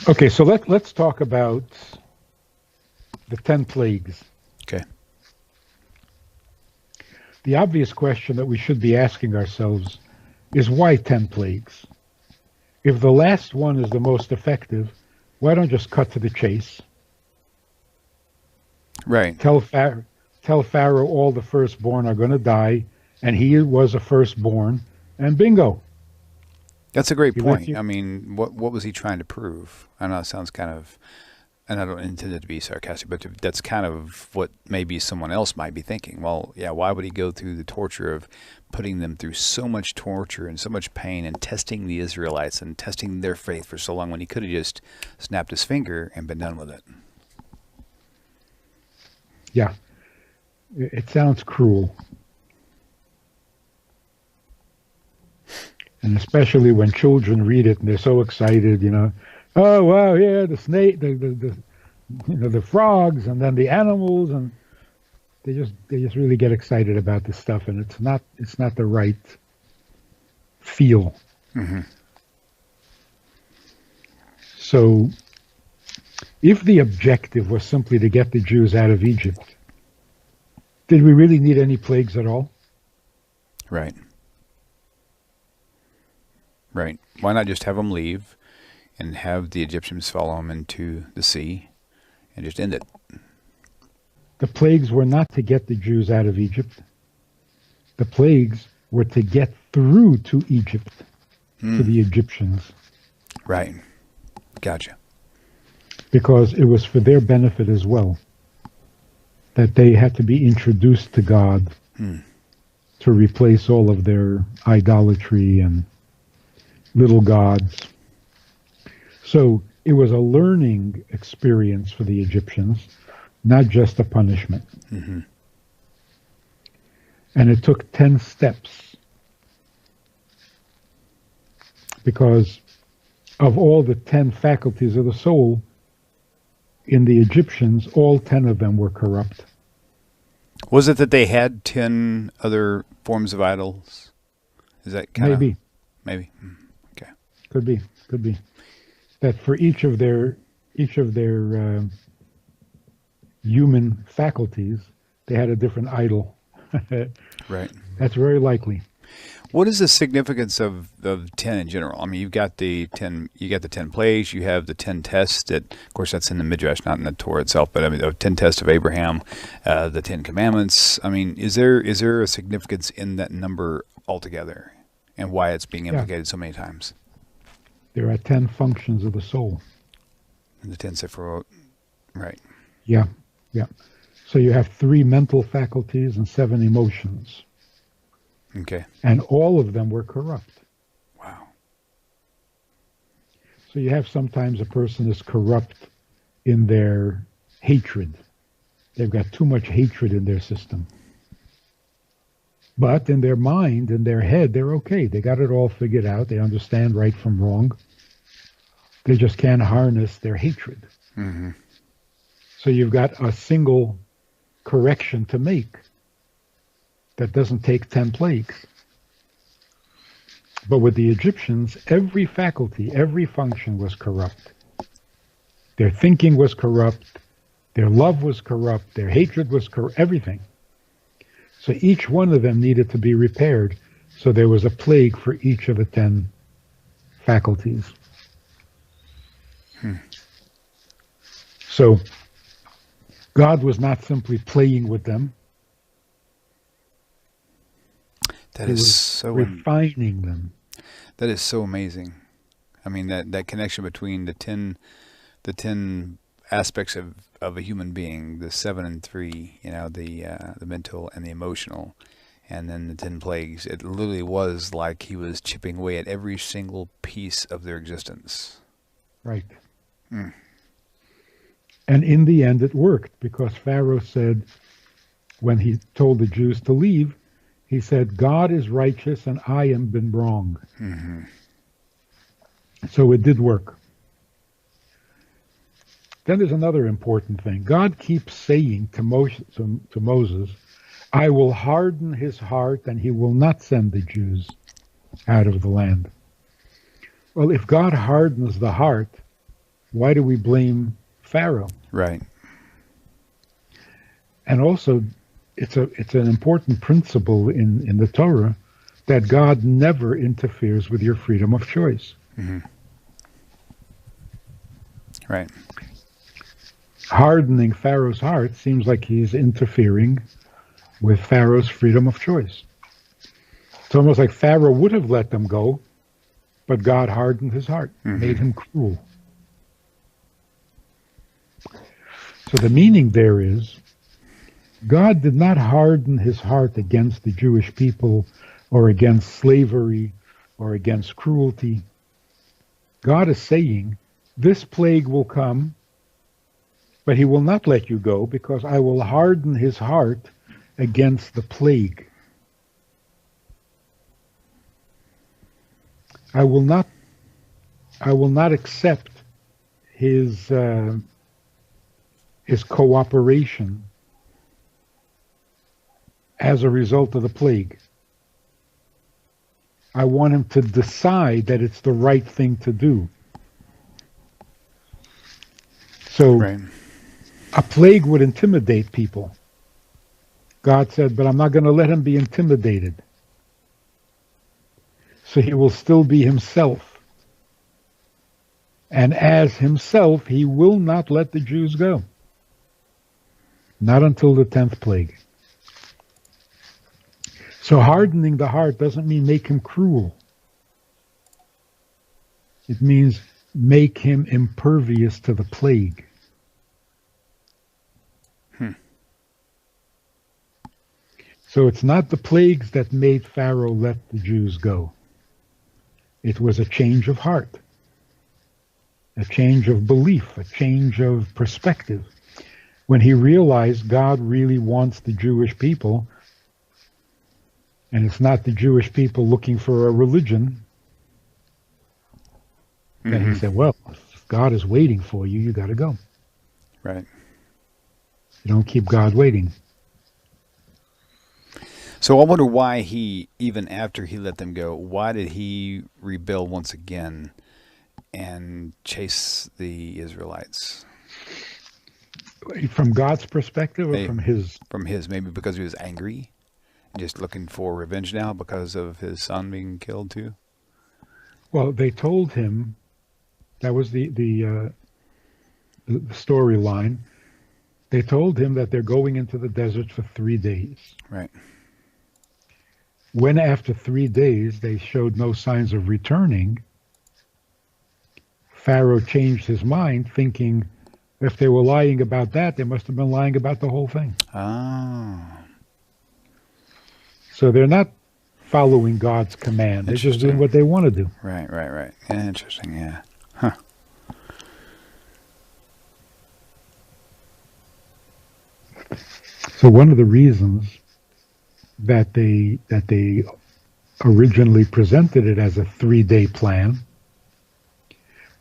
Okay, so let's talk about the 10 plagues. Okay. The obvious question that we should be asking ourselves is why 10 plagues? If the last one is the most effective, why don't just cut to the chase? Right. Tell Pharaoh, tell Pharaoh all the firstborn are going to die, and he was a firstborn, and bingo. That's a great He lets point. you. I mean, what was he trying to prove? I know it sounds kind of, and I don't intend it to be sarcastic, but that's kind of what maybe someone else might be thinking. Well, yeah, why would he go through the torture of putting them through so much torture and so much pain and testing the Israelites and testing their faith for so long when he could have just snapped his finger and been done with it? Yeah, it sounds cruel. And especially when children read it and they're so excited, oh wow, yeah, the snake, the frogs, and then the animals, and they just really get excited about this stuff, and it's not the right feel. Hmm. So, if the objective was simply to get the Jews out of Egypt, did we really need any plagues at all? Right. Right. Why not just have them leave and have the Egyptians follow them into the sea and just end it? The plagues were not to get the Jews out of Egypt. The plagues were to get through to Egypt, to the Egyptians, Right. Gotcha. because it was for their benefit as well that they had to be introduced to God Hmm. to replace all of their idolatry and little gods. So it was a learning experience for the Egyptians, not just a punishment. Hmm. And it took 10 steps because of all the 10 faculties of the soul in the Egyptians, all 10 of them were corrupt. Was it that they had 10 other forms of idols? Is that kind of Maybe, maybe? Okay. could be that for each of their human faculties, they had a different idol. Right. That's very likely. What is the significance of 10 in general? I mean, you got the 10 plagues, you have the 10 tests that, of course, that's in the Midrash, not in the Torah itself, but I mean, the 10 tests of Abraham, the 10 commandments. I mean, is there a significance in that number altogether and why it's being Yeah, implicated so many times? there are 10 functions of the soul. And the 10 Sephirot, right. Yeah, yeah. So you have 3 mental faculties and 7 emotions, Okay. and all of them were corrupt. Wow. So you have sometimes a person is corrupt in their hatred. They've got too much hatred in their system. But in their mind, in their head, they're okay. They got it all figured out. They understand right from wrong. They just can't harness their hatred. Hmm. So you've got a single correction to make that doesn't take 10 plagues. But with the Egyptians, every faculty, every function was corrupt. Their thinking was corrupt. Their love was corrupt. Their hatred was corrupt. Everything. So each one of them needed to be repaired. So there was a plague for each of the 10 faculties. So God was not simply playing with them. That He is was so refining them. that is so amazing. I mean, that connection between the ten aspects of a human being, the 7 and 3, the mental and the emotional, and then the 10 plagues. It literally was like he was chipping away at every single piece of their existence. Right. Mm. And in the end, it worked because Pharaoh said, when he told the Jews to leave, he said, God is righteous and I am been wrong. Hmm. So it did work. Then there's another important thing. God keeps saying to Moses, I will harden his heart and he will not send the Jews out of the land. Well, if God hardens the heart, Why do we blame Pharaoh? Right. And also, it's an important principle in the Torah that God never interferes with your freedom of choice. Mm-hmm. Right. Hardening Pharaoh's heart seems like he's interfering with Pharaoh's freedom of choice. It's almost like Pharaoh would have let them go, but God hardened his heart, made him cruel. So the meaning there is, God did not harden his heart against the Jewish people or against slavery or against cruelty. God is saying, this plague will come, but he will not let you go because I will harden his heart against the plague. I will not accept his cooperation as a result of the plague. I want him to decide that it's the right thing to do. So Right. a plague would intimidate people. God said, but I'm not going to let him be intimidated. So he will still be himself. And as himself, he will not let the Jews go. Not until the 10th plague. So hardening the heart doesn't mean make him cruel. It means make him impervious to the plague. So it's not the plagues that made Pharaoh let the Jews go. It was a change of heart, a change of belief, a change of perspective. When he realized God really wants the Jewish people, and it's not the Jewish people looking for a religion, then he said, well, if God is waiting for you, you got to go. Right. You don't keep God waiting. So I wonder why he, even after he let them go, why did he rebel once again and chase the Israelites? From God's perspective or from his? From his, maybe because he was angry, just looking for revenge now because of his son being killed too. Well, they told him, that was the storyline. They told him that they're going into the desert for 3 days. Right. When after 3 days they showed no signs of returning, Pharaoh changed his mind, thinking if they were lying about that, they must have been lying about the whole thing. Ah. So they're not following God's command. They're just doing what they want to do. Right. Yeah, interesting, yeah. Huh. So one of the reasons that they originally presented it as a 3-day plan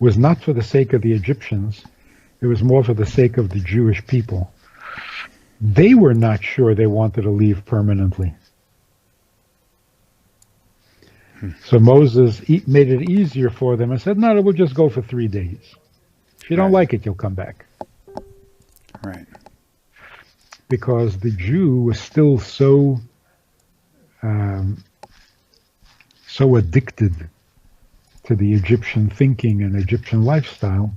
was not for the sake of the Egyptians. It was more for the sake of the Jewish people. They were not sure they wanted to leave permanently. So Moses made it easier for them and said, no, we'll just go for 3 days. If you don't like it, you'll come back. Right. Because the Jew was still so addicted to the Egyptian thinking and Egyptian lifestyle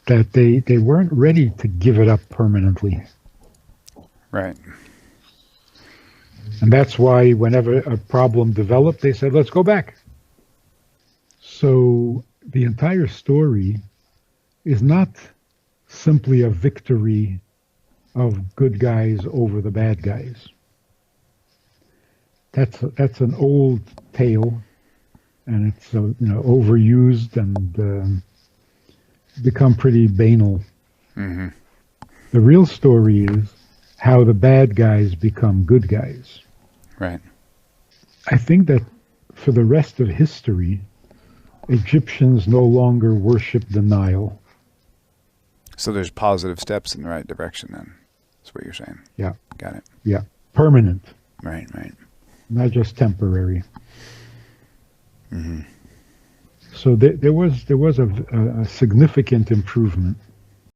that they weren't ready to give it up permanently. Right. And that's why whenever a problem developed, they said, let's go back. So the entire story is not simply a victory of good guys over the bad guys. That's an old tale, and it's overused and become pretty banal. Mm-hmm. The real story is how the bad guys become good guys. Right. I think that for the rest of history, Egyptians no longer worship the Nile. So there's positive steps in the right direction then. That's what you're saying. Yeah. Got it. Yeah. Permanent. Right. Not just temporary. Mm-hmm. So there was a significant improvement